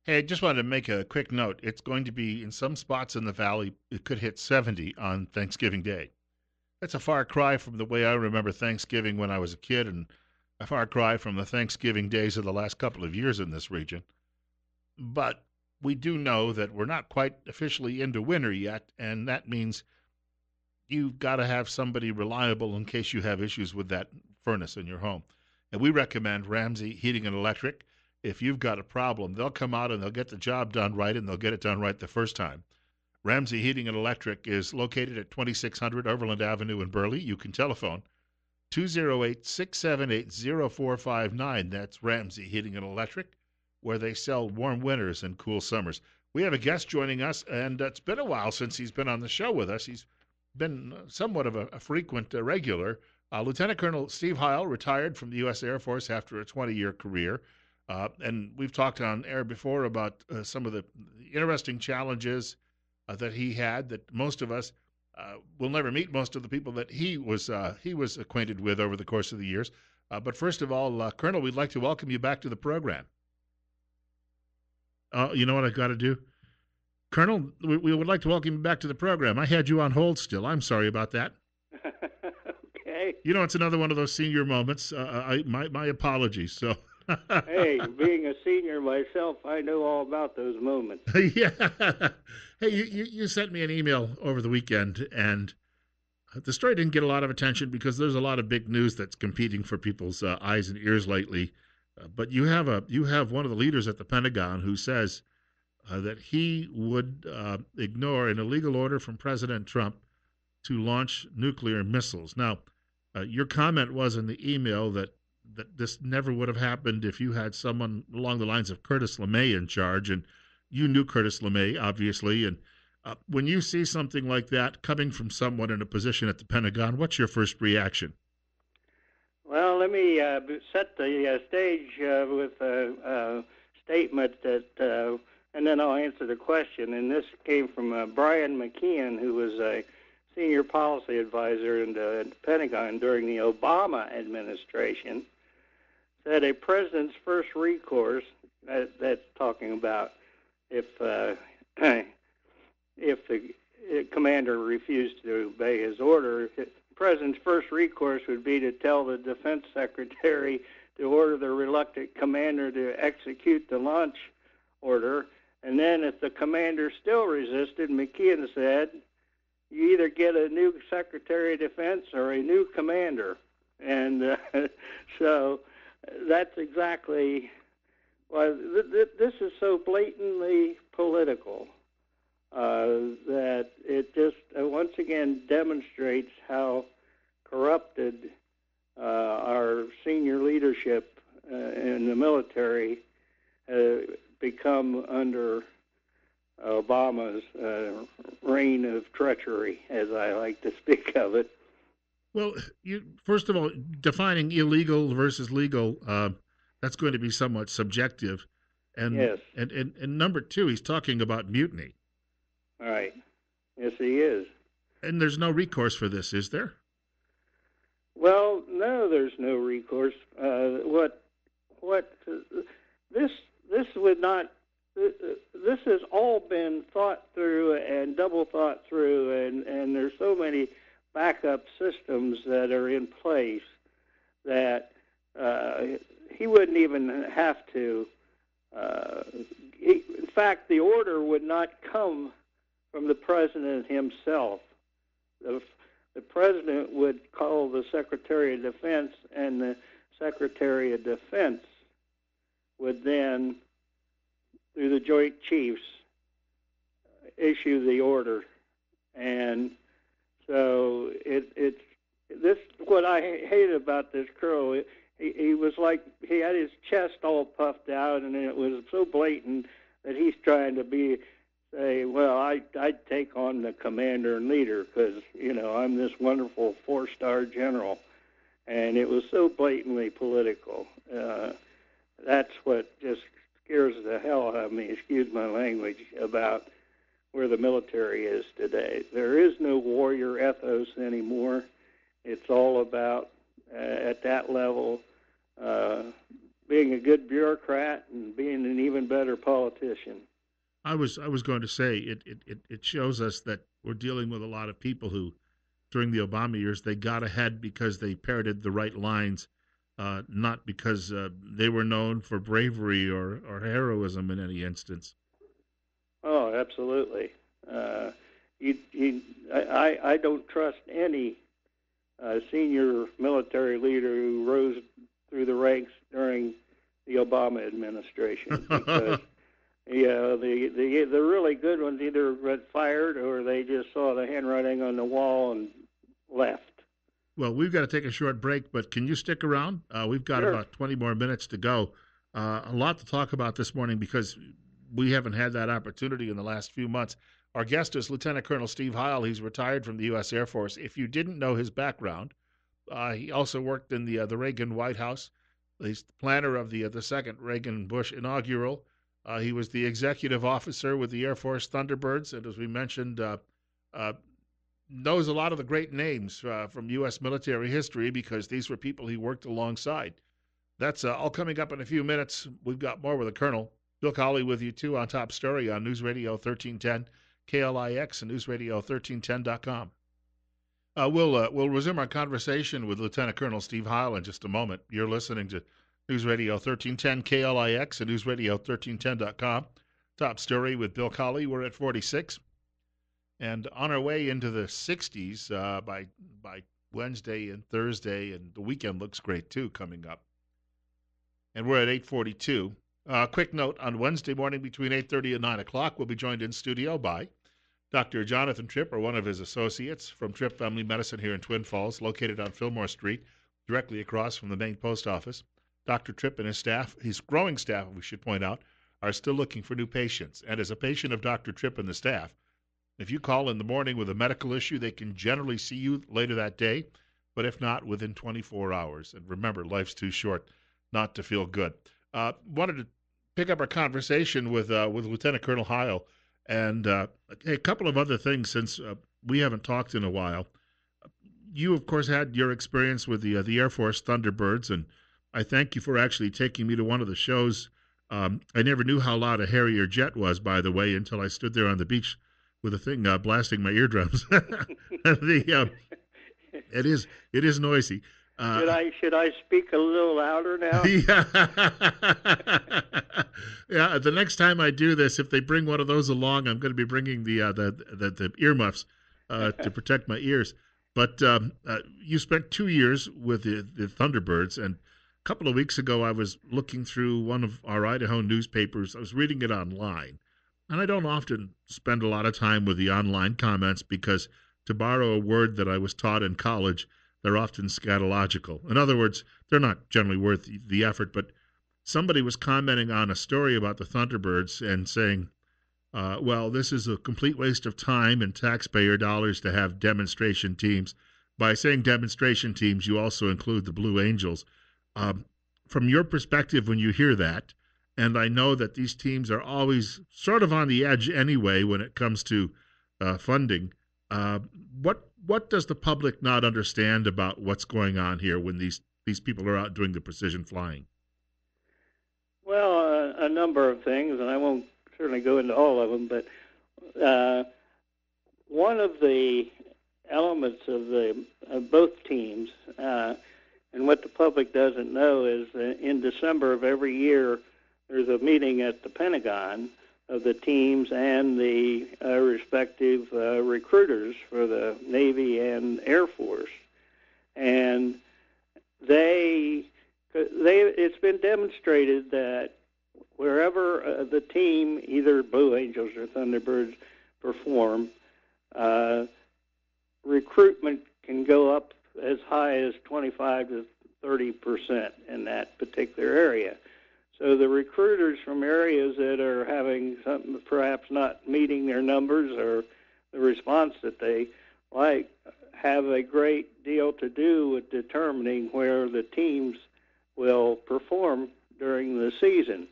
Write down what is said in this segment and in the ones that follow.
Hey, I just wanted to make a quick note. It's going to be in some spots in the valley, it could hit 70 on Thanksgiving Day. That's a far cry from the way I remember Thanksgiving when I was a kid, and a far cry from the Thanksgiving days of the last couple of years in this region. But we do know that we're not quite officially into winter yet, and that means you've got to have somebody reliable in case you have issues with that furnace in your home. And we recommend Ramsey Heating and Electric. If you've got a problem, they'll come out and they'll get the job done right, and they'll get it done right the first time. Ramsey Heating and Electric is located at 2600 Overland Avenue in Burley. You can telephone 208 678 0459. That's Ramsey Heating and Electric, where they sell warm winters and cool summers. We have a guest joining us, and it's been a while since he's been on the show with us. He's been somewhat of a frequent regular. Lieutenant Colonel Steve Heil retired from the U.S. Air Force after a 20-year career. And we've talked on air before about some of the interesting challenges that he had that most of us will never meet most of the people that he was acquainted with over the course of the years. But first of all, Colonel, we'd like to welcome you back to the program. You know what I've got to do? Colonel, we would like to welcome you back to the program. I had you on hold still. I'm sorry about that. Okay. You know, it's another one of those senior moments. My apologies. So, Hey, being a senior myself, I know all about those moments. yeah. Hey, you sent me an email over the weekend, and the story didn't get a lot of attention because there's a lot of big news that's competing for people's eyes and ears lately. But you have one of the leaders at the Pentagon who says that he would ignore an illegal order from President Trump to launch nuclear missiles. Now, your comment was in the email that this never would have happened if you had someone along the lines of Curtis LeMay in charge, and you knew Curtis LeMay, obviously. And when you see something like that coming from someone in a position at the Pentagon, what's your first reaction? Well, let me set the stage with a statement and then I'll answer the question. And this came from Brian McKeon, who was a senior policy advisor in the Pentagon during the Obama administration. Said a president's first recourse, that's talking about if if the commander refused to obey his order, the president's first recourse would be to tell the defense secretary to order the reluctant commander to execute the launch order. And then if the commander still resisted, McKeon said, you either get a new secretary of defense or a new commander. And so that's exactly why this is so blatantly political. That it just once again demonstrates how corrupted our senior leadership in the military become under Obama's reign of treachery, as I like to speak of it. Well, first of all, defining illegal versus legal, that's going to be somewhat subjective. And, Yes. and number two, he's talking about mutiny. All right. Yes, he is. And there's no recourse for this, is there? Well, no, there's no recourse. What this would not. This has all been thought through and double thought through, and there's so many backup systems that are in place that he wouldn't even have to. In fact, the order would not come from the president himself. The president would call the Secretary of Defense, and the Secretary of Defense would then, through the Joint Chiefs, issue the order. And so it's this what I hated about this colonel. He was like he had his chest all puffed out, and it was so blatant that he's trying to say, well, I'd take on the commander and leader because, I'm this wonderful four-star general. And it was so blatantly political. That's what just scares the hell out of me, excuse my language, about where the military is today. There is no warrior ethos anymore. It's all about, at that level, being a good bureaucrat and being being an even better politician. I was going to say it shows us that we're dealing with a lot of people who, during the Obama years, they got ahead because they parroted the right lines, not because they were known for bravery or heroism in any instance. Oh, absolutely. Uh, I don't trust any senior military leader who rose through the ranks during the Obama administration because the really good ones either got fired or they just saw the handwriting on the wall and left. Well, we've got to take a short break, but can you stick around? We've got Sure. about 20 more minutes to go. A lot to talk about this morning because we haven't had that opportunity in the last few months. Our guest is Lieutenant Colonel Steve Heil. He's retired from the U.S. Air Force. If you didn't know his background, he also worked in the Reagan White House. He's the planner of the second Reagan Bush inaugural. He was the executive officer with the Air Force Thunderbirds, and as we mentioned, uh, knows a lot of the great names from U.S. military history because these were people he worked alongside. That's all coming up in a few minutes. We've got more with the Colonel. Bill Colley with you, too, on Top Story on News Radio 1310, KLIX, and NewsRadio1310.com. We'll resume our conversation with Lieutenant Colonel Steve Heil in just a moment. You're listening to News Radio 1310, KLIX, and NewsRadio1310.com. Top Story with Bill Colley. We're at 46. And on our way into the 60s by Wednesday and Thursday, and the weekend looks great, too, coming up. And we're at 8:42. Quick note, on Wednesday morning between 8:30 and 9 o'clock, we'll be joined in studio by Dr. Jonathan Tripp, or one of his associates from Tripp Family Medicine here in Twin Falls, located on Fillmore Street, directly across from the main post office. Dr. Tripp and his staff, his growing staff, we should point out, are still looking for new patients. And as a patient of Dr. Tripp and the staff, if you call in the morning with a medical issue, they can generally see you later that day, but if not, within 24 hours. And remember, life's too short not to feel good. Wanted to pick up our conversation with Lieutenant Colonel Heil and a couple of other things since we haven't talked in a while. You, of course, had your experience with the Air Force Thunderbirds, and I thank you for actually taking me to one of the shows. I never knew how loud a Harrier jet was, by the way, until I stood there on the beach with a thing blasting my eardrums. It is noisy. Should I speak a little louder now? Yeah. Yeah. The next time I do this, if they bring one of those along, I'm going to be bringing the earmuffs to protect my ears. But you spent 2 years with the Thunderbirds, and a couple of weeks ago, I was looking through one of our Idaho newspapers. I was reading it online, and I don't often spend a lot of time with the online comments because, to borrow a word that I was taught in college, they're often scatological. In other words, they're not generally worth the effort, but somebody was commenting on a story about the Thunderbirds and saying, well, this is a complete waste of time and taxpayer dollars to have demonstration teams. By saying demonstration teams, you also include the Blue Angels. From your perspective, when you hear that, and I know that these teams are always sort of on the edge anyway when it comes to funding, what does the public not understand about what's going on here when these people are out doing the precision flying? Well, a number of things, and I won't certainly go into all of them, but one of the elements of both teams, and what the public doesn't know is that in December of every year, there's a meeting at the Pentagon of the teams and the respective recruiters for the Navy and Air Force. And it's been demonstrated that wherever the team, either Blue Angels or Thunderbirds, perform, recruitment can go up as high as 25 to 30% in that particular area. So the recruiters from areas that are having something perhaps not meeting their numbers or the response that they like have a great deal to do with determining where the teams will perform during the season.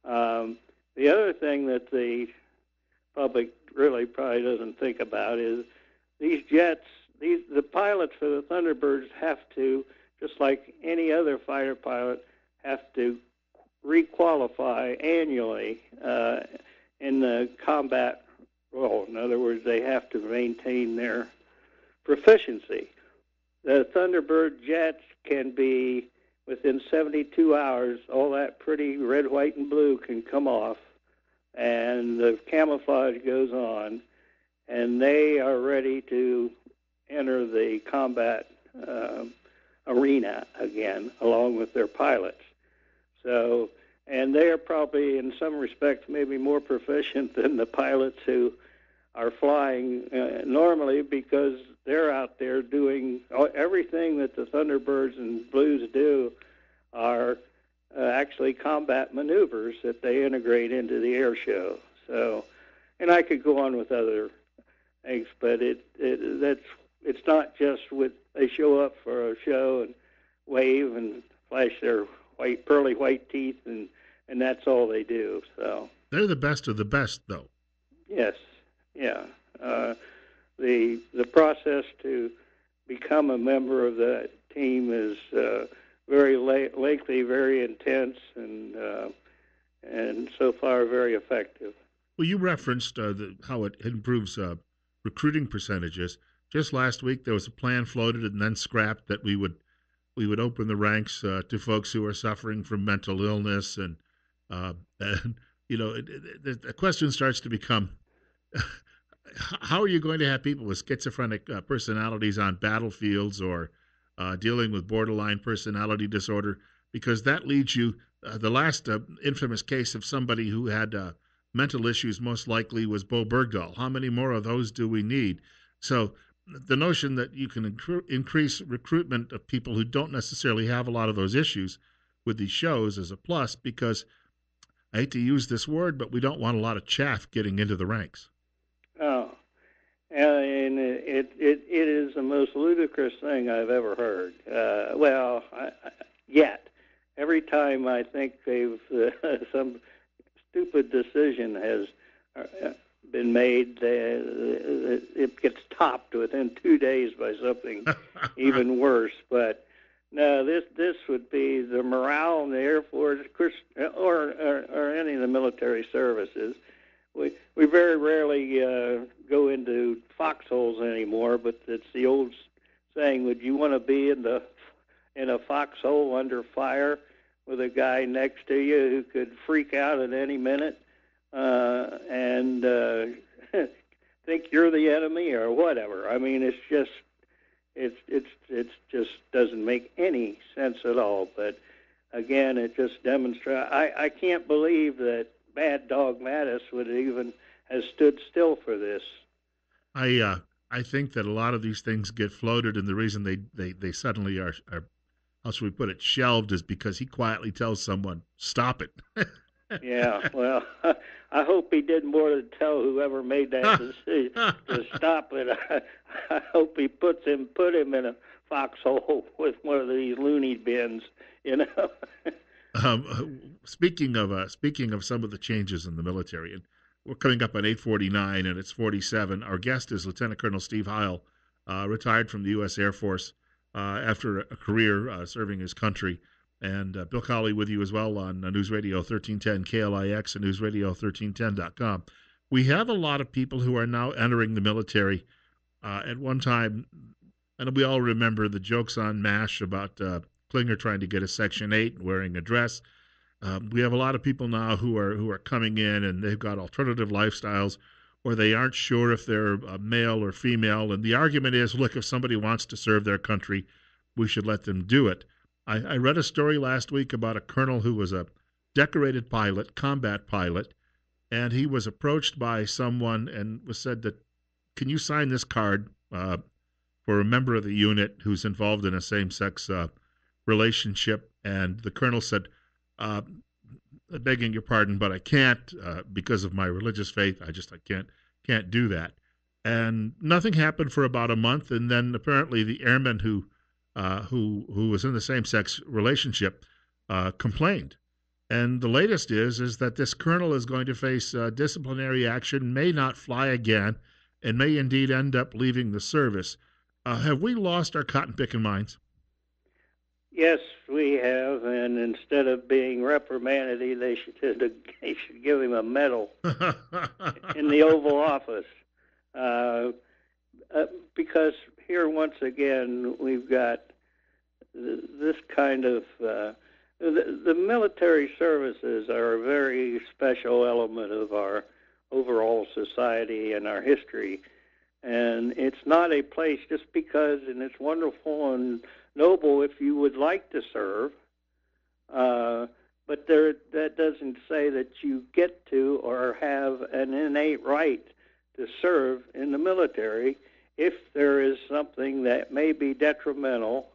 The other thing that the public really probably doesn't think about is these jets, the pilots for the Thunderbirds have to, just like any other fighter pilot, have to requalify annually in the combat role. In other words, they have to maintain their proficiency. The Thunderbird jets can be, within 72 hours, all that pretty red, white, and blue can come off, and the camouflage goes on, and they are ready to enter the combat arena again, along with their pilots. So, and they are probably, in some respects, maybe more proficient than the pilots who are flying normally, because they're out there doing everything that the Thunderbirds and Blues do are actually combat maneuvers that they integrate into the air show. So, and I could go on with other things, but it's not just they show up for a show and wave and flash their pearly white teeth, and that's all they do. So they're the best of the best, though. Yes, yeah. The process to become a member of that team is very lengthy, very intense, and so far very effective. Well, you referenced how it improves recruiting percentages. Just last week, there was a plan floated and then scrapped that we would open the ranks to folks who are suffering from mental illness, and the question starts to become, how are you going to have people with schizophrenic personalities on battlefields, or dealing with borderline personality disorder? Because that leads you, the last infamous case of somebody who had mental issues most likely was Bowe Bergdahl. How many more of those do we need? So the notion that you can increase recruitment of people who don't necessarily have a lot of those issues with these shows is a plus, because I hate to use this word, but we don't want a lot of chaff getting into the ranks. Oh, and it is the most ludicrous thing I've ever heard. Yet every time I think they've some stupid decision has been made, it gets topped within 2 days by something even worse. But no, this would be the morale in the Air Force or any of the military services. We very rarely go into foxholes anymore, but it's the old saying: would you want to be in a foxhole under fire with a guy next to you who could freak out at any minute and think you're the enemy or whatever? I mean, it's just doesn't make any sense at all. But again, it just demonstrates. I can't believe that Mad Dog Mattis would even have stood still for this. I think that a lot of these things get floated, and the reason they suddenly are how should we put it, shelved, is because he quietly tells someone, stop it. Yeah, well, I hope he did more to tell whoever made that decision to stop it. I hope he put him in a foxhole with one of these loony bins, you know. Speaking of some of the changes in the military, and we're coming up on 8:49, and it's 47. Our guest is Lieutenant Colonel Steve Heil, retired from the U.S. Air Force after a career serving his country. And Bill Colley with you as well on News Radio 1310 KLIX and newsradio1310.com. We have a lot of people who are now entering the military. At one time, and we all remember the jokes on MASH about Klinger trying to get a Section 8 and wearing a dress. We have a lot of people now who are coming in, and they've got alternative lifestyles, or they aren't sure if they're male or female. And the argument is, look, if somebody wants to serve their country, we should let them do it. I read a story last week about a colonel who was a decorated pilot, combat pilot, and he was approached by someone and was said that, can you sign this card for a member of the unit who's involved in a same-sex relationship? And the colonel said, begging your pardon, but I can't because of my religious faith. I can't do that. And nothing happened for about a month, and then apparently the airman who was in the same-sex relationship complained. And the latest is that this colonel is going to face disciplinary action, may not fly again, and may indeed end up leaving the service. Have we lost our cotton-picking minds? Yes, we have, and instead of being reprimanded, they should give him a medal in the Oval Office. Uh, because here, once again, we've got this kind of the military services are a very special element of our overall society and our history. And it's not a place just because, and it's wonderful and noble if you would like to serve, but that doesn't say that you get to or have an innate right to serve in the military if there is something that may be detrimental,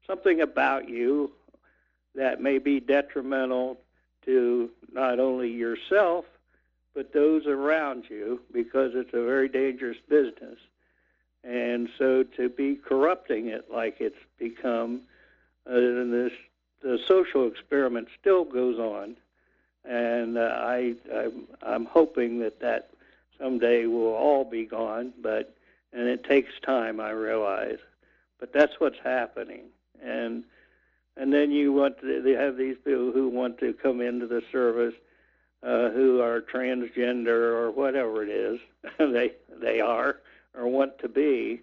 something about you that may be detrimental to not only yourself, but those around you, because it's a very dangerous business. And so to be corrupting it like it's become, the social experiment still goes on. And I'm hoping that someday will all be gone, and it takes time, I realize. But that's what's happening. And then they have these people who want to come into the service who are transgender or whatever it is they are or want to be.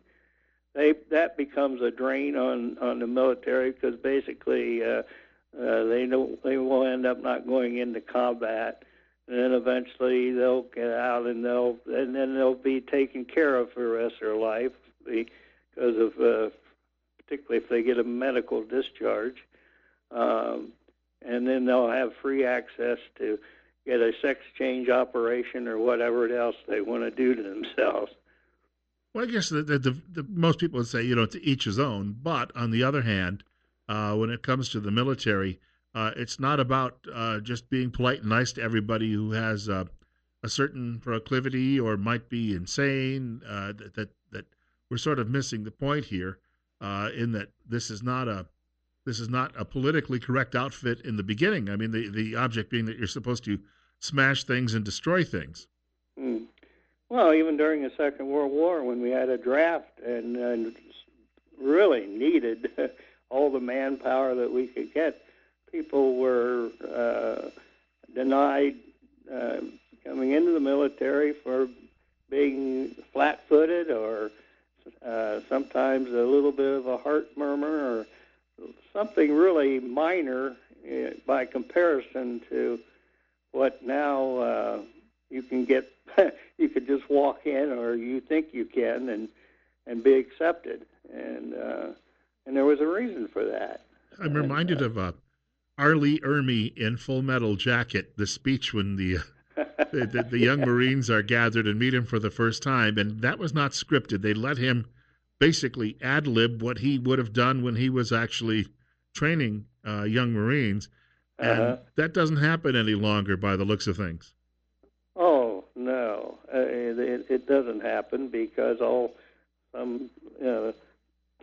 That becomes a drain on the military, because basically they will end up not going into combat, and then eventually they'll get out and then they'll be taken care of for the rest of their life because of particularly if they get a medical discharge, and then they'll have free access to get a sex change operation or whatever else they want to do to themselves. Well, I guess the most people would say, to each his own. But on the other hand, when it comes to the military, it's not about just being polite and nice to everybody who has a certain proclivity or might be insane. That we're sort of missing the point here, in that this is not a politically correct outfit in the beginning. I mean, the object being that you're supposed to smash things and destroy things. Well, even during the Second World War, when we had a draft and really needed all the manpower that we could get, people were denied coming into the military for being flat-footed or sometimes a little bit of a heart murmur or something really minor by comparison to what now you can get. You could just walk in, or you think you can, and be accepted. And there was a reason for that. I'm reminded of R. Lee Ermey in Full Metal Jacket, the speech when the young Marines are gathered and meet him for the first time, and that was not scripted. They let him basically ad-lib what he would have done when he was actually training young Marines, and that doesn't happen any longer by the looks of things. Oh, no. It doesn't happen because all some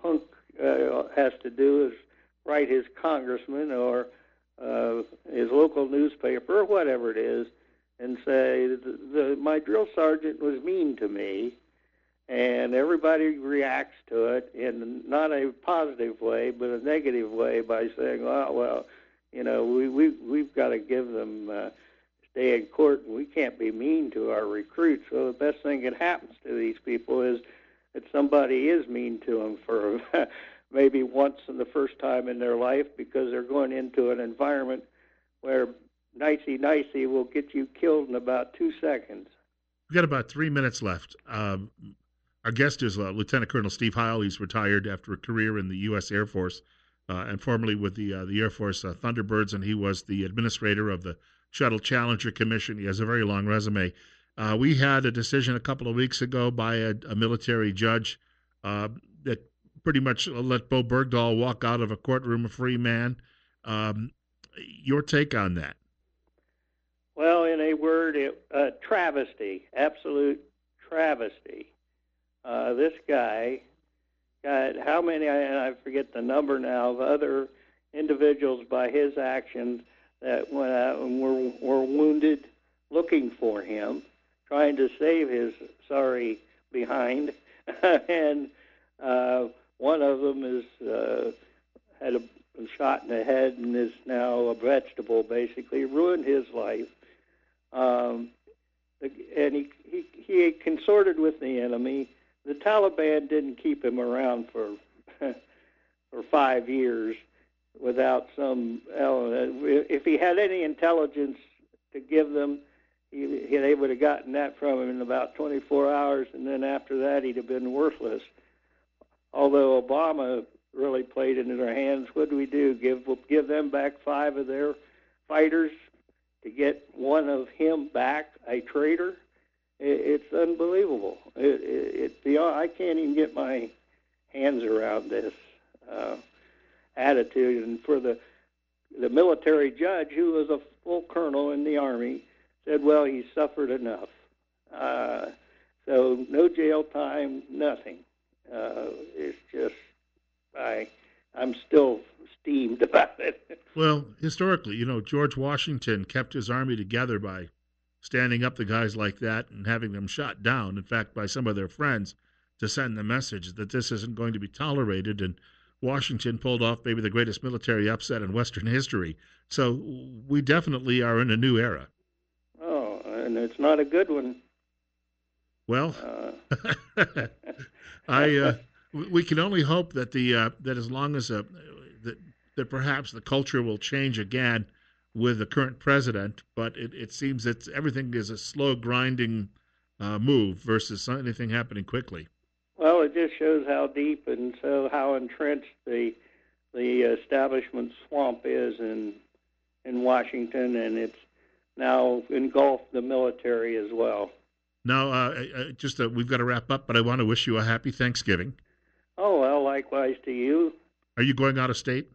punk has to do is write his congressman or his local newspaper or whatever it is and say, my drill sergeant was mean to me, and everybody reacts to it in not a positive way but a negative way by saying, well, we've got to give them day in court, and we can't be mean to our recruits. So the best thing that happens to these people is that somebody is mean to them for maybe once in the first time in their life, because they're going into an environment where nicey will get you killed in about 2 seconds. We've got about 3 minutes left. Our guest is Lieutenant Colonel Steve Heil. He's retired after a career in the U.S. Air Force and formerly with the Air Force Thunderbirds, and he was the administrator of the Shuttle Challenger Commission. He has a very long resume. We had a decision a couple of weeks ago by a military judge that pretty much let Bowe Bergdahl walk out of a courtroom a free man. Your take on that? Well, in a word, travesty, absolute travesty. This guy got how many, and I forget the number now, of other individuals by his actions that went out and were wounded looking for him, trying to save his sorry behind. And one of them had was shot in the head and is now a vegetable, basically. Ruined his life. And he consorted with the enemy. The Taliban didn't keep him around for for 5 years without some element. If he had any intelligence to give them, they would have gotten that from him in about 24 hours, and then after that he'd have been worthless. Although Obama really played into their hands, what do we do? Give them back 5 of their fighters to get one of him back, a traitor? It's unbelievable. I can't even get my hands around this attitude. And for the military judge, who was a full colonel in the Army, said, well, he suffered enough. So no jail time, nothing. It's just, I'm still steamed about it. Well, historically, George Washington kept his army together by standing up to guys like that and having them shot down, in fact, by some of their friends, to send the message that this isn't going to be tolerated. And Washington pulled off maybe the greatest military upset in Western history. So we definitely are in a new era. Oh, and it's not a good one. Well, we can only hope that that as long as that perhaps the culture will change again with the current president, but it seems that everything is a slow grinding move versus anything happening quickly. Well, it just shows how deep and how entrenched the establishment swamp is in Washington, and it's now engulfed the military as well. Now, we've got to wrap up, but I want to wish you a happy Thanksgiving. Oh, well, likewise to you. Are you going out of state?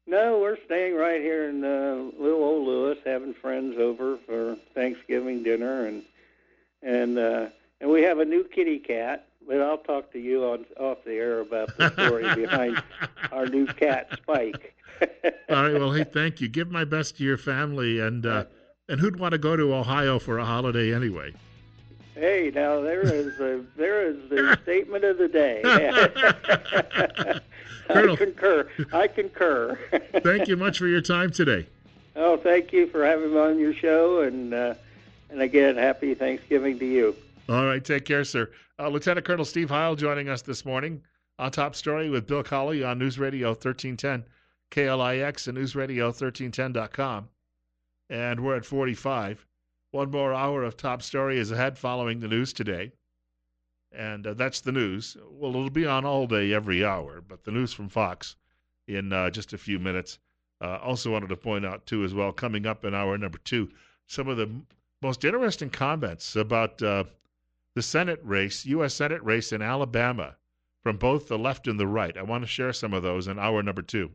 No, we're staying right here in little old Louis, having friends over for Thanksgiving dinner, and we have a new kitty cat. But I'll talk to you off the air about the story behind our new cat, Spike. All right. Well, hey, thank you. Give my best to your family, and who'd want to go to Ohio for a holiday anyway? Hey, now there is the statement of the day. Colonel, I concur. Thank you much for your time today. Oh, thank you for having me on your show, and again, happy Thanksgiving to you. All right, take care, sir. Lieutenant Colonel Steve Heil joining us this morning on Top Story with Bill Colley on News Radio 1310 KLIX and newsradio1310.com. And we're at 45. One more hour of Top Story is ahead following the news today. And that's the news. Well, it'll be on all day, every hour, but the news from Fox in just a few minutes. Also wanted to point out, too, as well, coming up in hour number 2, some of the most interesting comments about the Senate race, U.S. Senate race in Alabama from both the left and the right. I want to share some of those in hour number 2.